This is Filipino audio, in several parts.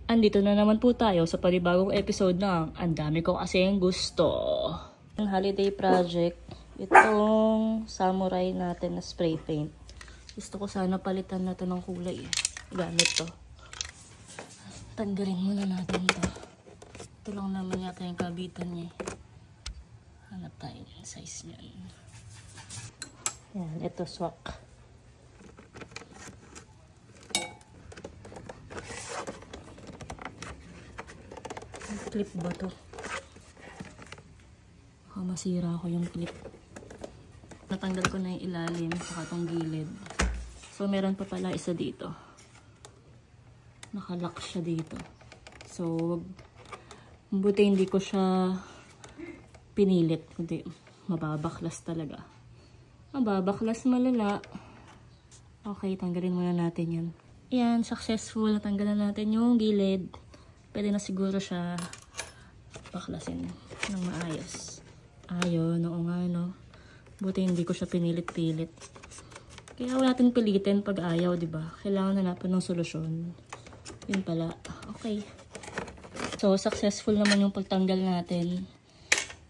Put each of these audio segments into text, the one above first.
Andito na naman po tayo sa panibagong episode ng Ang Dami Ko Kasing Gusto. Ang holiday project, itong samurai natin na spray paint. Gusto ko sana palitan na to ng kulay eh. Gamit to. Tanggalin muna natin to. Ito lang naman yata yung kabitan niya. Hanap tayo yung size niyan. Yan, ito swak. Clip ba to? Baka masira ko yung clip. Natanggal ko na yung ilalim saka itong gilid. So meron pa pala isa dito. Nakalock siya dito. So buti hindi ko siya pinilit. Kundi mababaklas talaga. Mababaklas malala. Okay, tanggalin muna natin yan. Yan, successful. Natanggalan natin yung gilid. Pwede na siguro siya baklasin ng maayos. Ayun, oo nga, no? Buti hindi ko siya pinilit-pilit. Kaya wala natin pilitin pag ayaw, diba? Kailangan hanapin ng solusyon. Yun pala. Okay. So, successful naman yung pagtanggal natin.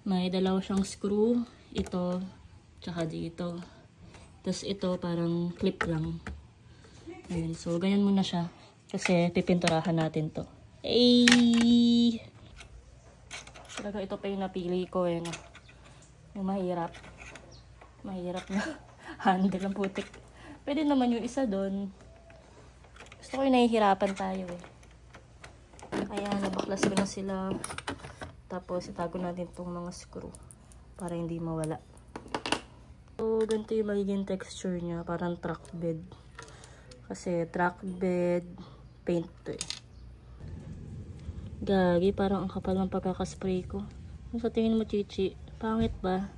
May dalawa siyang screw. Ito, tsaka dito. Tapos ito, parang clip lang. Ayun, so ganyan muna siya. Kasi pipinturahan natin to. Ay! Talaga ito pa yung napili ko eh. No? Yung mahirap. Mahirap na handle ang putik. Pwede naman yung isa doon. Gusto ko yung nahihirapan tayo eh. Kaya nabaklas ko na sila. Tapos itago natin itong mga screw. Para hindi mawala. So ganito yung magiging texture niya. Parang track bed. Kasi track bed paint to eh. Gagi, parang ang kapal ng pagkakaspray ko. Kung sa tingin mo, Chichi, pangit ba?